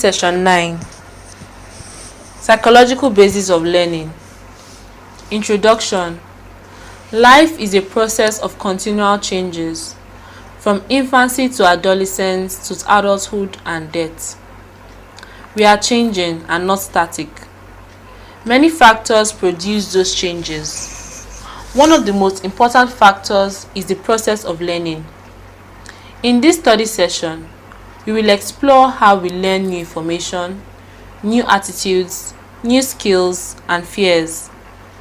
Session 9. Psychological Basis of Learning. Introduction. Life is a process of continual changes, from infancy to adolescence to adulthood and death. We are changing and not static. Many factors produce those changes. One of the most important factors is the process of learning. In this study session, we will explore how we learn new information, new attitudes, new skills, and fears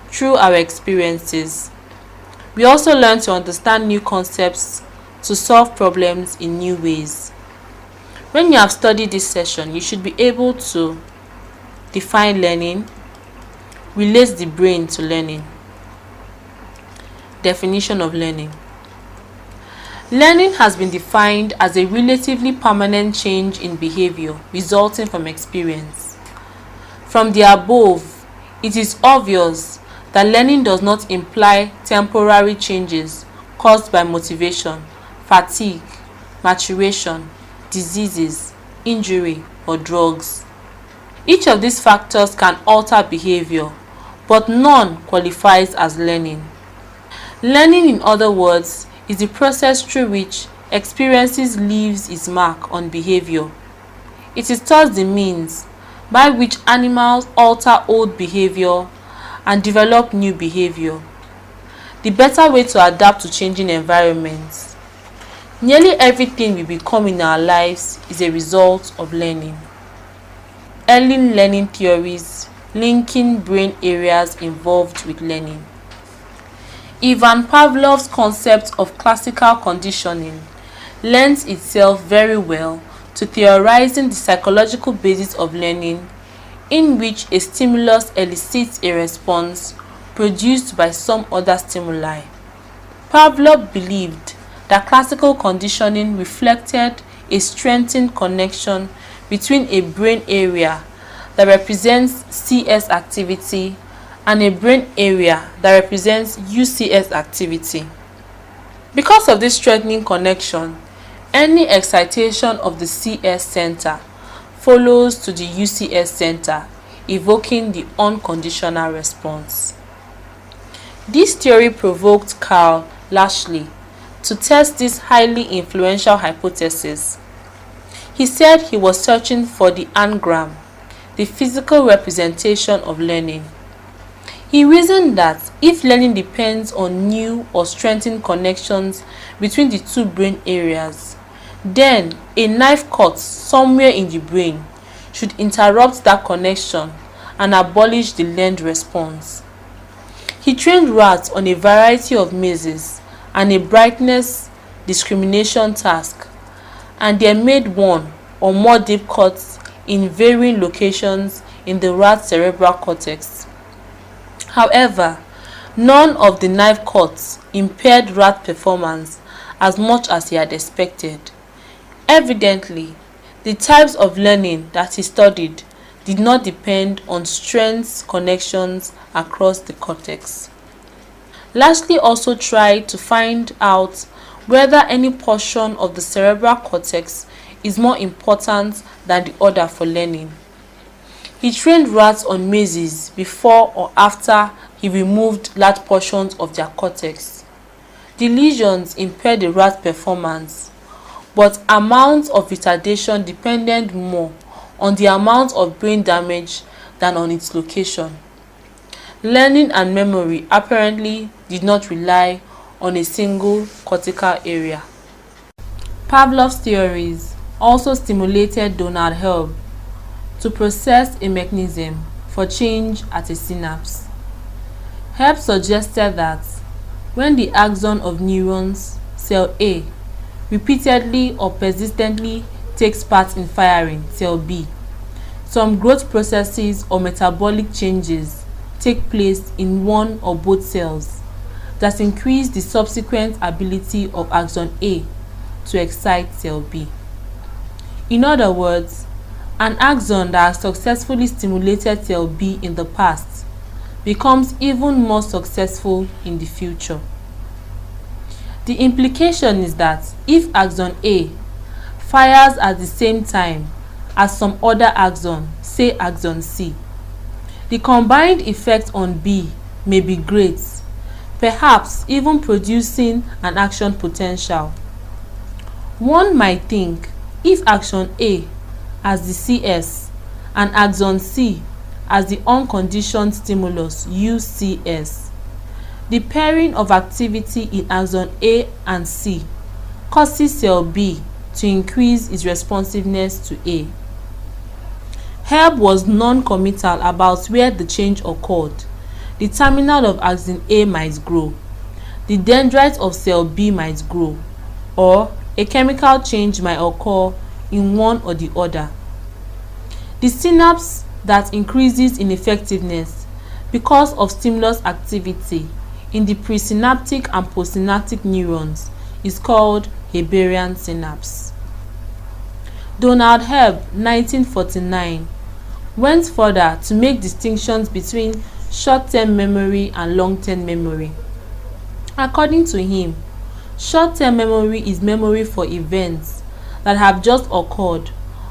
through our experiences. We also learn to understand new concepts to solve problems in new ways. When you have studied this session, you should be able to define learning, relate the brain to learning. Definition of learning. Learning has been defined as a relatively permanent change in behavior resulting from experience. From the above, it is obvious that learning does not imply temporary changes caused by motivation, fatigue, maturation, diseases, injury, or drugs. Each of these factors can alter behavior, but none qualifies as learning. Learning, in other words, is the process through which experiences leaves its mark on behavior. It is thus the means by which animals alter old behavior and develop new behavior. The better way to adapt to changing environments. Nearly everything we become in our lives is a result of learning. Early learning theories linking brain areas involved with learning. Ivan Pavlov's concept of classical conditioning lends itself very well to theorizing the psychological basis of learning, in which a stimulus elicits a response produced by some other stimuli. Pavlov believed that classical conditioning reflected a strengthened connection between a brain area that represents CS activity and a brain area that represents UCS activity. Because of this strengthening connection, any excitation of the CS center follows to the UCS center, evoking the unconditional response. This theory provoked Carl Lashley to test this highly influential hypothesis. He said he was searching for the anagram, the physical representation of learning. He reasoned that if learning depends on new or strengthened connections between the two brain areas, then a knife cut somewhere in the brain should interrupt that connection and abolish the learned response. He trained rats on a variety of mazes and a brightness discrimination task, and they made one or more deep cuts in varying locations in the rat's cerebral cortex. However, none of the knife cuts impaired rat performance as much as he had expected. Evidently, the types of learning that he studied did not depend on strength connections across the cortex. Lashley also tried to find out whether any portion of the cerebral cortex is more important than the other for learning. He trained rats on mazes before or after he removed large portions of their cortex. The lesions impaired the rat performance, but amount of retardation depended more on the amount of brain damage than on its location. Learning and memory apparently did not rely on a single cortical area. Pavlov's theories also stimulated Donald Hebb to process a mechanism for change at a synapse. Hebb suggested that when the axon of neurons, cell A, repeatedly or persistently takes part in firing cell B, some growth processes or metabolic changes take place in one or both cells that increase the subsequent ability of axon A to excite cell B. In other words, an axon that has successfully stimulated cell B in the past becomes even more successful in the future. The implication is that if axon A fires at the same time as some other axon, say axon C. The combined effect on B may be great, perhaps even producing an action potential. One might think if axon A as the CS and axon C as the unconditioned stimulus UCS, the pairing of activity in axon A and C causes cell B to increase its responsiveness to A. Herb was non-committal about where the change occurred. The terminal of axon A might grow, the dendrite of cell B might grow, or a chemical change might occur in one or the other. The synapse that increases in effectiveness because of stimulus activity in the presynaptic and postsynaptic neurons is called Heberian synapse. Donald Herb, 1949, went further to make distinctions between short-term memory and long-term memory. According to him, short-term memory is memory for events that have just occurred,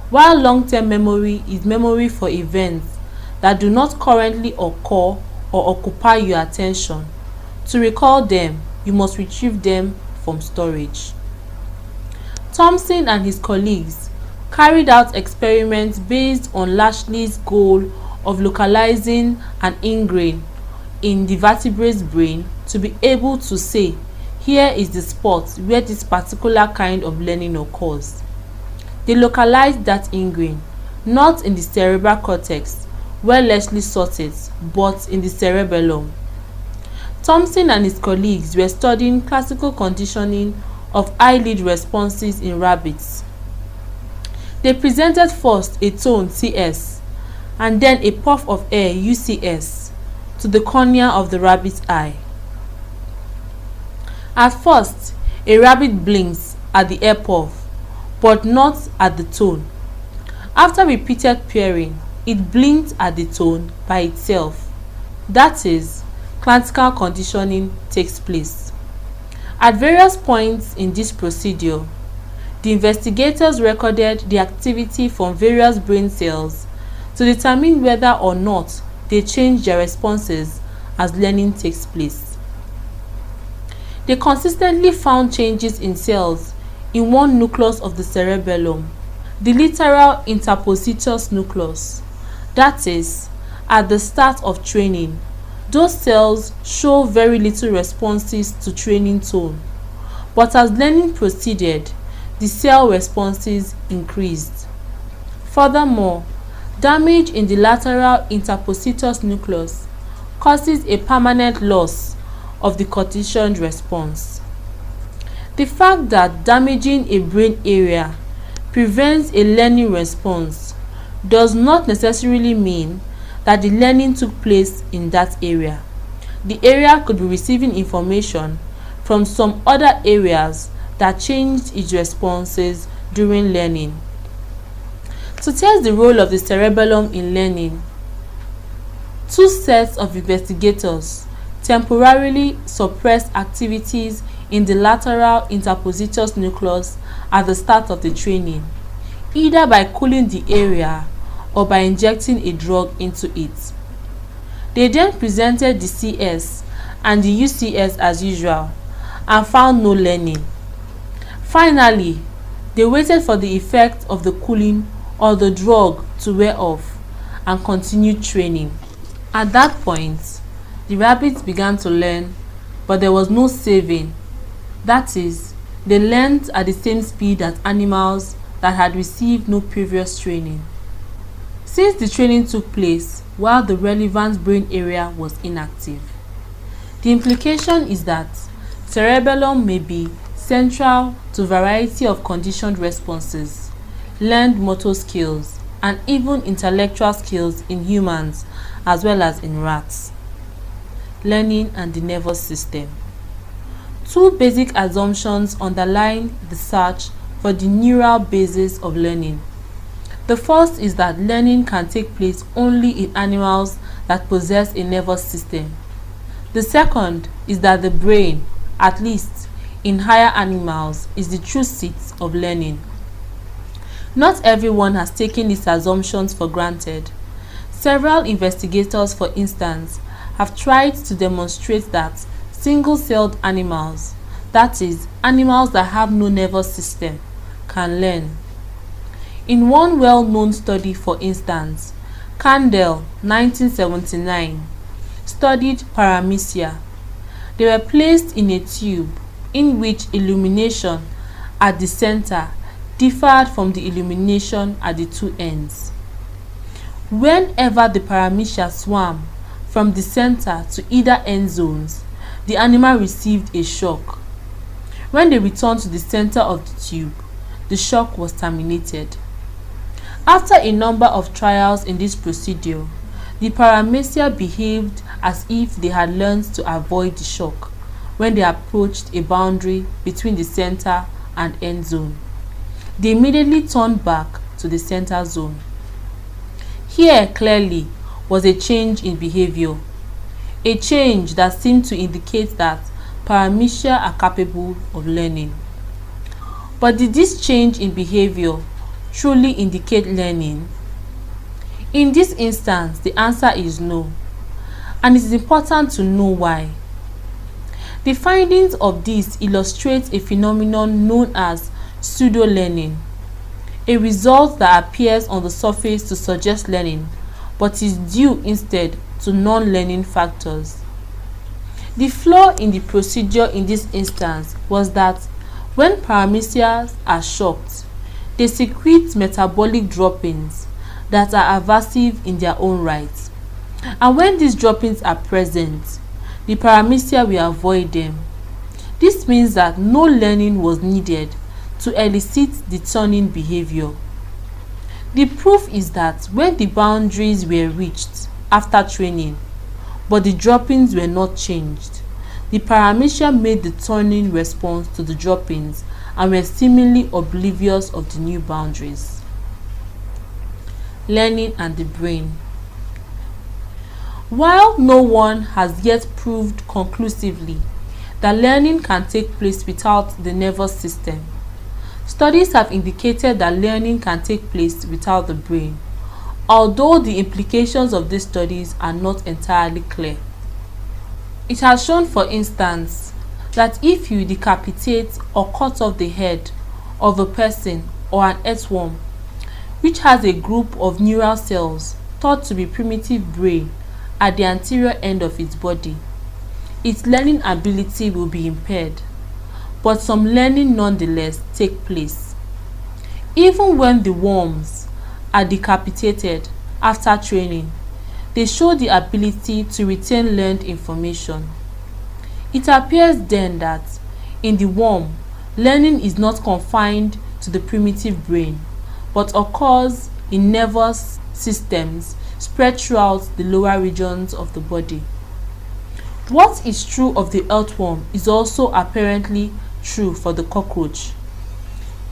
while long-term memory is memory for events that do not currently occur or occupy your attention. To recall them, you must retrieve them from storage. Thompson and his colleagues carried out experiments based on Lashley's goal of localizing an ingrain in the vertebrate's brain to be able to say, here is the spot where this particular kind of learning occurs. They localized that ingrain, not in the cerebral cortex, where Lashley sought it, but in the cerebellum. Thompson and his colleagues were studying classical conditioning of eyelid responses in rabbits. They presented first a tone CS and then a puff of air UCS to the cornea of the rabbit's eye. At first, a rabbit blinks at the air puff, but not at the tone. After repeated pairing, it blinked at the tone by itself. That is, classical conditioning takes place. At various points in this procedure, the investigators recorded the activity from various brain cells to determine whether or not they change their responses as learning takes place. They consistently found changes in cells in one nucleus of the cerebellum, the lateral interpositus nucleus. That is, at the start of training, those cells show very little responses to training tone, but as learning proceeded, the cell responses increased. Furthermore, damage in the lateral interpositus nucleus causes a permanent loss of the conditioned response. The fact that damaging a brain area prevents a learning response does not necessarily mean that the learning took place in that area. The area could be receiving information from some other areas that changed its responses during learning. To test the role of the cerebellum in learning, two sets of investigators temporarily suppressed activities in the lateral interpositus nucleus at the start of the training, either by cooling the area or by injecting a drug into it. They then presented the CS and the UCS as usual and found no learning. Finally, they waited for the effect of the cooling or the drug to wear off and continued training. At that point, the rabbits began to learn, but there was no saving. That is, they learned at the same speed as animals that had received no previous training. Since the training took place while the relevant brain area was inactive, the implication is that cerebellum may be central to a variety of conditioned responses, learned motor skills, and even intellectual skills in humans as well as in rats. Learning and the nervous system. Two basic assumptions underline the search for the neural basis of learning. The first is that learning can take place only in animals that possess a nervous system. The second is that the brain, at least in higher animals, is the true seat of learning. Not everyone has taken these assumptions for granted. Several investigators, for instance, have tried to demonstrate that single-celled animals, that is, animals that have no nervous system, can learn. In one well-known study, for instance, Kandel, 1979, studied paramecia. They were placed in a tube in which illumination at the center differed from the illumination at the two ends. Whenever the paramecia swam from the center to either end zones, the animal received a shock. When they returned to the center of the tube, the shock was terminated. After a number of trials in this procedure, the paramecia behaved as if they had learned to avoid the shock when they approached a boundary between the center and end zone. They immediately turned back to the center zone. Here clearly was a change in behavior, a change that seemed to indicate that paramecia are capable of learning. But did this change in behavior truly indicate learning? In this instance, the answer is no, and it is important to know why. The findings of this illustrate a phenomenon known as pseudo-learning, a result that appears on the surface to suggest learning, but is due instead to non-learning factors. The flaw in the procedure in this instance was that when paramecia are shocked, they secrete metabolic droppings that are aversive in their own right. And when these droppings are present, the paramecia will avoid them. This means that no learning was needed to elicit the turning behavior. The proof is that when the boundaries were reached after training, but the droppings were not changed, the paramecia made the turning response to the droppings and were seemingly oblivious of the new boundaries. Learning and the brain. While no one has yet proved conclusively that learning can take place without the nervous system, studies have indicated that learning can take place without the brain, although the implications of these studies are not entirely clear. It has shown, for instance, that if you decapitate or cut off the head of a person or an earthworm, which has a group of neural cells thought to be primitive brain at the anterior end of its body, its learning ability will be impaired, but some learning nonetheless take place. Even when the worms are decapitated after training, they show the ability to retain learned information. It appears then that in the worm, learning is not confined to the primitive brain, but occurs in nervous systems spread throughout the lower regions of the body. What is true of the earthworm is also apparently true for the cockroach.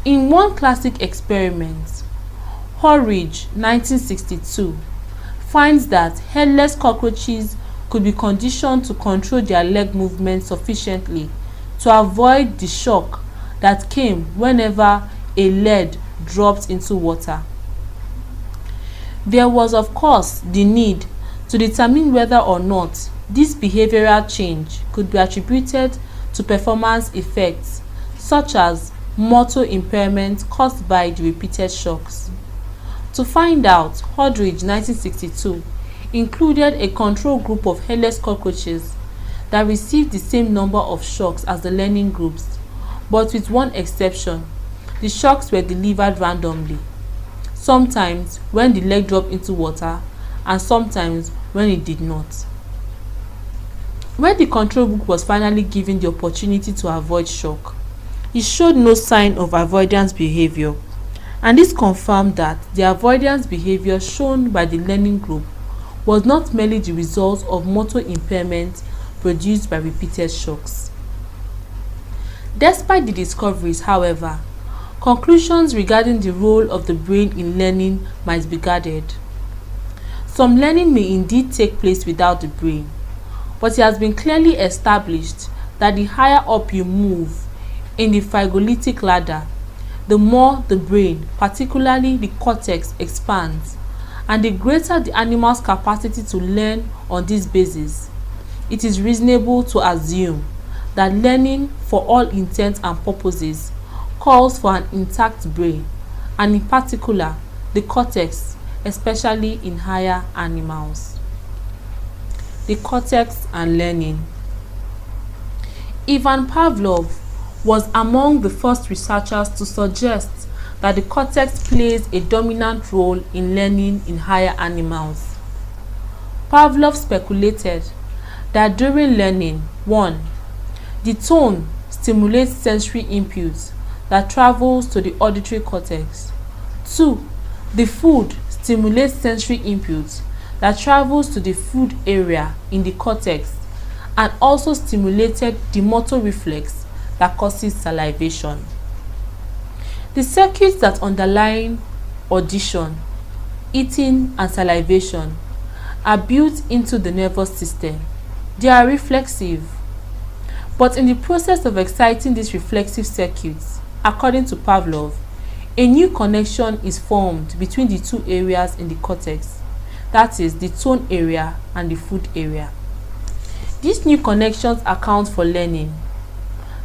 In one classic experiment, Horridge, 1962, finds that headless cockroaches could be conditioned to control their leg movements sufficiently to avoid the shock that came whenever a lead dropped into water. There was, of course, the need to determine whether or not this behavioral change could be attributed to performance effects such as motor impairment caused by the repeated shocks. To find out, Holdridge, 1962, included a control group of headless cockroaches that received the same number of shocks as the learning groups, but with one exception: the shocks were delivered randomly, sometimes when the leg dropped into water and sometimes when it did not. When the control group was finally given the opportunity to avoid shock, it showed no sign of avoidance behavior, and this confirmed that the avoidance behavior shown by the learning group was not merely the result of motor impairment produced by repeated shocks. Despite the discoveries, however, conclusions regarding the role of the brain in learning might be guarded. Some learning may indeed take place without the brain, but it has been clearly established that the higher up you move in the phylogenetic ladder, the more the brain, particularly the cortex, expands, and the greater the animal's capacity to learn on this basis. It is reasonable to assume that learning, for all intents and purposes, calls for an intact brain, and in particular, the cortex, especially in higher animals. The cortex and learning. Ivan Pavlov was among the first researchers to suggest that the cortex plays a dominant role in learning in higher animals. Pavlov speculated that during learning, 1. The tone stimulates sensory inputs that travels to the auditory cortex. 2. The food stimulates sensory inputs that travels to the food area in the cortex and also stimulated the motor reflex that causes salivation. The circuits that underlie audition, eating, and salivation are built into the nervous system. They are reflexive. But in the process of exciting these reflexive circuits, according to Pavlov, a new connection is formed between the two areas in the cortex, that is, the tone area and the food area. These new connections account for learning,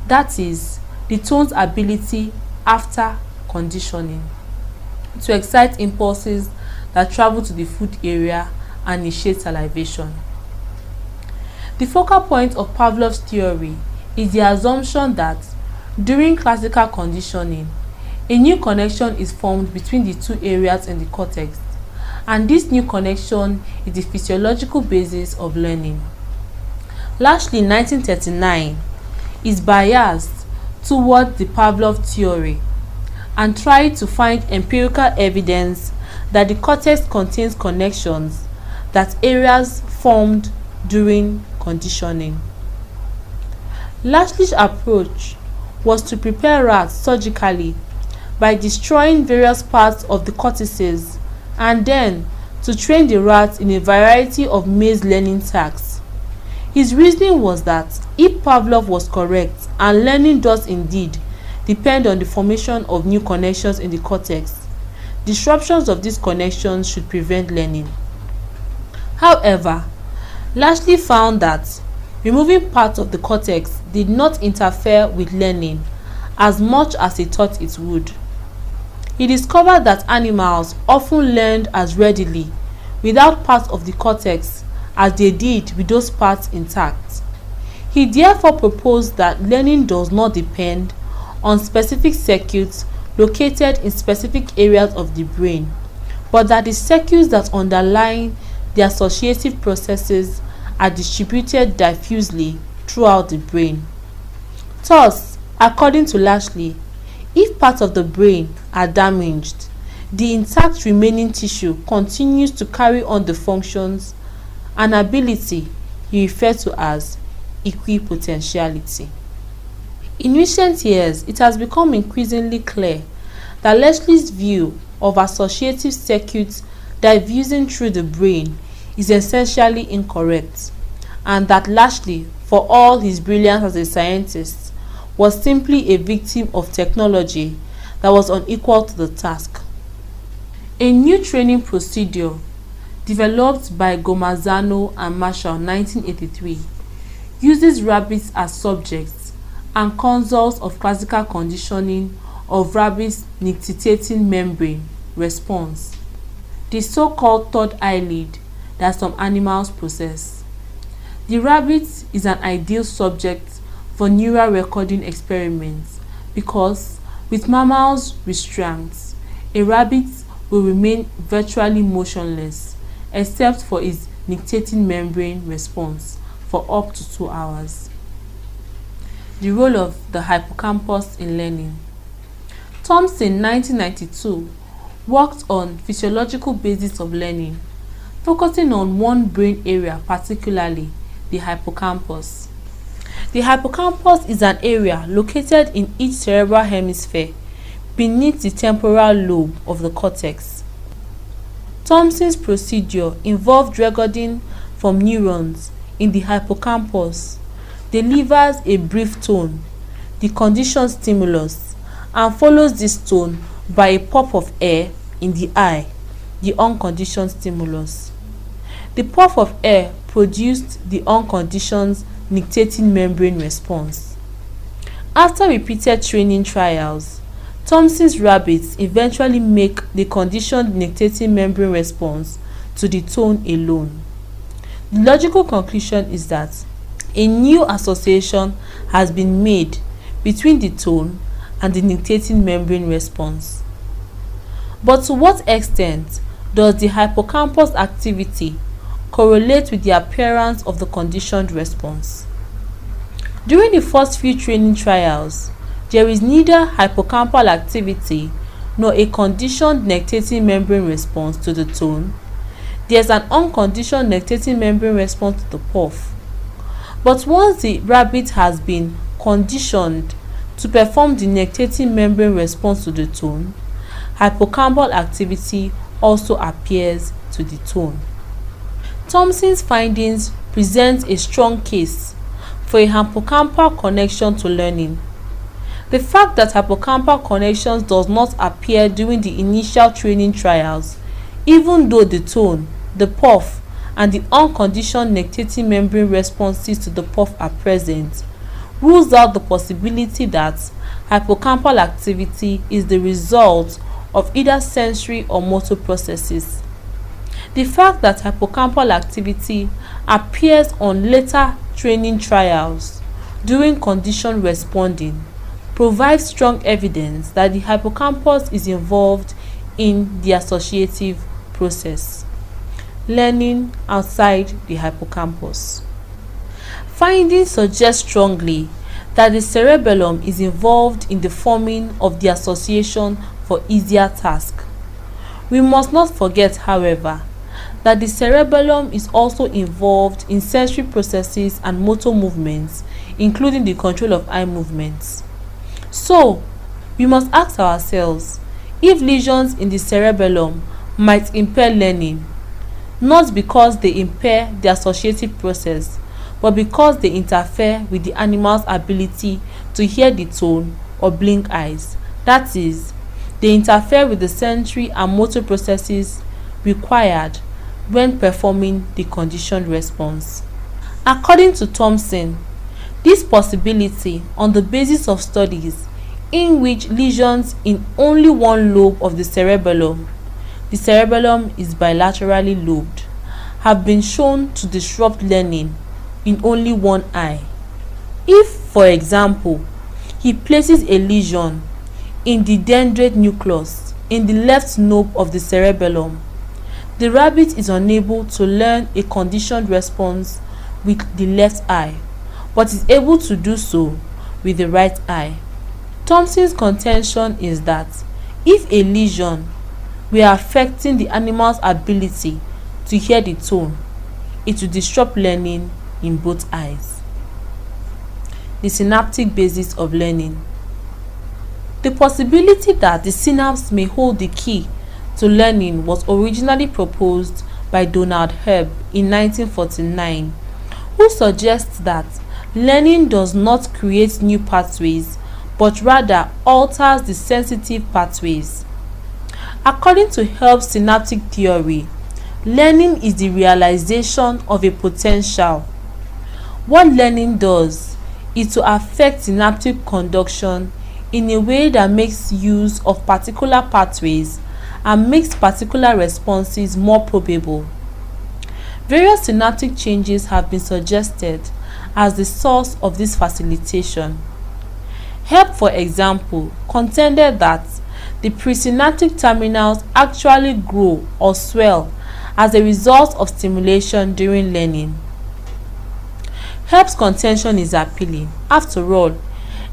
that is, the tone's ability after conditioning to excite impulses that travel to the food area and initiate salivation. The focal point of Pavlov's theory is the assumption that during classical conditioning, a new connection is formed between the two areas in the cortex, and this new connection is the physiological basis of learning. Lashley, 1939, is biased toward the Pavlov theory and tried to find empirical evidence that the cortex contains connections that areas formed during conditioning. Lashley's approach was to prepare rats surgically by destroying various parts of the cortices and then to train the rats in a variety of maze learning tasks. His reasoning was that if Pavlov was correct and learning does indeed depend on the formation of new connections in the cortex, disruptions of these connections should prevent learning. However, Lashley found that removing parts of the cortex did not interfere with learning as much as he thought it would. He discovered that animals often learned as readily without parts of the cortex as they did with those parts intact. He therefore proposed that learning does not depend on specific circuits located in specific areas of the brain, but that the circuits that underlie the associative processes are distributed diffusely throughout the brain. Thus, according to Lashley, if parts of the brain are damaged, the intact remaining tissue continues to carry on the functions, an ability he referred to as equipotentiality. In recent years, it has become increasingly clear that Lashley's view of associative circuits diffusing through the brain is essentially incorrect, and that Lashley, for all his brilliance as a scientist, was simply a victim of technology that was unequal to the task. A new training procedure developed by Gomazzano and Marshall, 1983, uses rabbits as subjects and consoles of classical conditioning of rabbits' nictitating membrane response, the so-called third eyelid that some animals possess. The rabbit is an ideal subject for neural recording experiments because, with mammals' restraints, a rabbit will remain virtually motionless except for its nictitating membrane response for up to 2 hours. The role of the hippocampus in learning. Thompson, 1992, worked on physiological basis of learning, focusing on one brain area, particularly the hippocampus. The hippocampus is an area located in each cerebral hemisphere beneath the temporal lobe of the cortex. Thompson's procedure involved recording from neurons in the hippocampus delivers a brief tone, the conditioned stimulus, and follows this tone by a puff of air in the eye, the unconditioned stimulus. The puff of air produced the unconditioned nictitating membrane response. After repeated training trials, Thomson's rabbits eventually make the conditioned nictitating membrane response to the tone alone. The logical conclusion is that a new association has been made between the tone and the nictitating membrane response. But to what extent does the hippocampus activity correlate with the appearance of the conditioned response? During the first few training trials, there is neither hippocampal activity nor a conditioned nictitating membrane response to the tone. There is an unconditioned nictitating membrane response to the puff. But once the rabbit has been conditioned to perform the nictitating membrane response to the tone, hippocampal activity also appears to the tone. Thomson's findings present a strong case for a hippocampal connection to learning. The fact that hippocampal connections does not appear during the initial training trials, even though the tone, the puff, and the unconditioned nictitating membrane responses to the puff are present, rules out the possibility that hippocampal activity is the result of either sensory or motor processes. The fact that hippocampal activity appears on later training trials during conditioned responding provides strong evidence that the hippocampus is involved in the associative process. Learning outside the hippocampus. Findings suggest strongly that the cerebellum is involved in the forming of the association for easier tasks. We must not forget, however, that the cerebellum is also involved in sensory processes and motor movements, including the control of eye movements. So, we must ask ourselves if lesions in the cerebellum might impair learning, not because they impair the associative process, but because they interfere with the animal's ability to hear the tone or blink eyes. That is, they interfere with the sensory and motor processes required when performing the conditioned response. According to Thomson, this possibility, on the basis of studies in which lesions in only one lobe of the cerebellum is bilaterally lobed, have been shown to disrupt learning in only one eye. If, for example, he places a lesion in the dendrite nucleus in the left lobe of the cerebellum, the rabbit is unable to learn a conditioned response with the left eye, but is able to do so with the right eye. Thomson's contention is that if a lesion were affecting the animal's ability to hear the tone, it will disrupt learning in both eyes. The synaptic basis of learning. The possibility that the synapse may hold the key to learning was originally proposed by Donald Hebb in 1949, who suggests that learning does not create new pathways but rather alters the sensitive pathways. According to Hebb's synaptic theory, learning is the realization of a potential. What learning does is to affect synaptic conduction in a way that makes use of particular pathways and makes particular responses more probable. Various synaptic changes have been suggested as the source of this facilitation. Hebb, for example, contended that the presynaptic terminals actually grow or swell as a result of stimulation during learning. Hebb's contention is appealing. After all,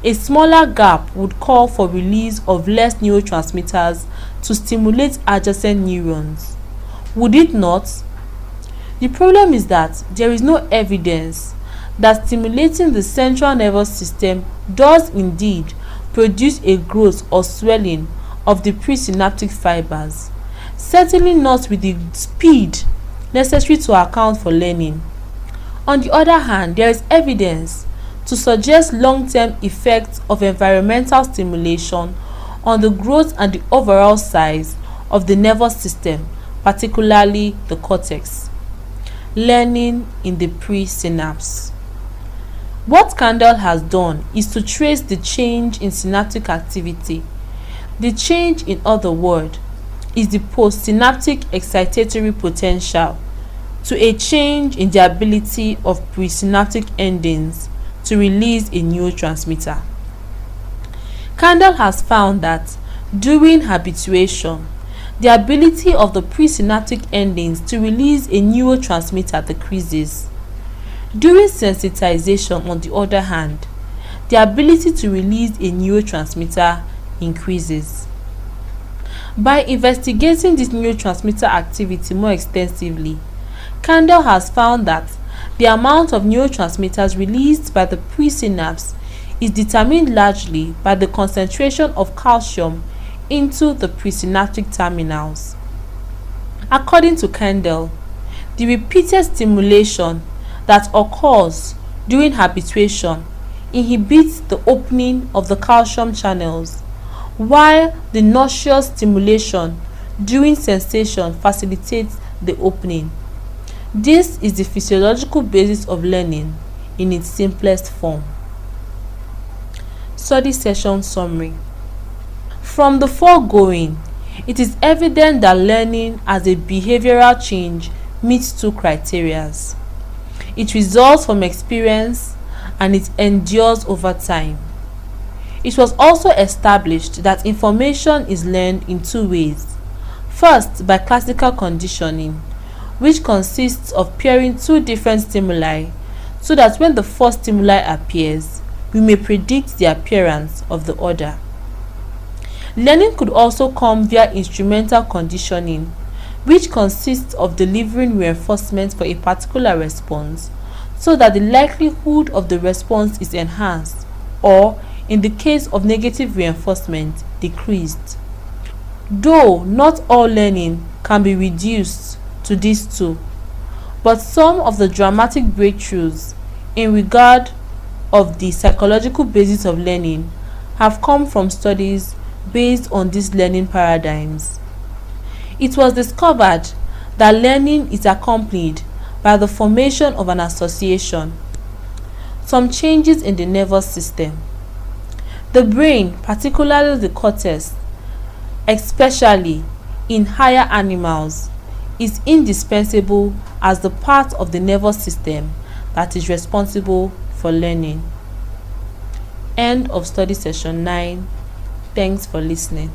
a smaller gap would call for release of less neurotransmitters to stimulate adjacent neurons. Would it not? The problem is that there is no evidence that stimulating the central nervous system does indeed produce a growth or swelling of the presynaptic fibers, certainly not with the speed necessary to account for learning. On the other hand, there is evidence to suggest long-term effects of environmental stimulation on the growth and the overall size of the nervous system, particularly the cortex. Learning in the presynapse. What Kandel has done is to trace the change in synaptic activity. The change, in other words, is the postsynaptic excitatory potential to a change in the ability of presynaptic endings to release a neurotransmitter. Kandel has found that during habituation, the ability of the presynaptic endings to release a neurotransmitter decreases. During sensitization, on the other hand, the ability to release a neurotransmitter increases. By investigating this neurotransmitter activity more extensively, Kandel has found that the amount of neurotransmitters released by the presynapse is determined largely by the concentration of calcium into the presynaptic terminals. According to Kandel, the repeated stimulation that occurs during habituation inhibits the opening of the calcium channels, while the nauseous stimulation during sensation facilitates the opening. This is the physiological basis of learning in its simplest form. Study session summary. From the foregoing, it is evident that learning as a behavioral change meets two criteria. It results from experience and it endures over time. It was also established that information is learned in two ways. First, by classical conditioning, which consists of pairing two different stimuli so that when the first stimuli appears, we may predict the appearance of the other. Learning could also come via instrumental conditioning, which consists of delivering reinforcement for a particular response so that the likelihood of the response is enhanced or, in the case of negative reinforcement, decreased. Though not all learning can be reduced to these two, but some of the dramatic breakthroughs in regard of the psychological basis of learning have come from studies based on these learning paradigms. It was discovered that learning is accompanied by the formation of an association, some changes in the nervous system. The brain, particularly the cortex, especially in higher animals, is indispensable as the part of the nervous system that is responsible for learning. End of study session 9. Thanks for listening.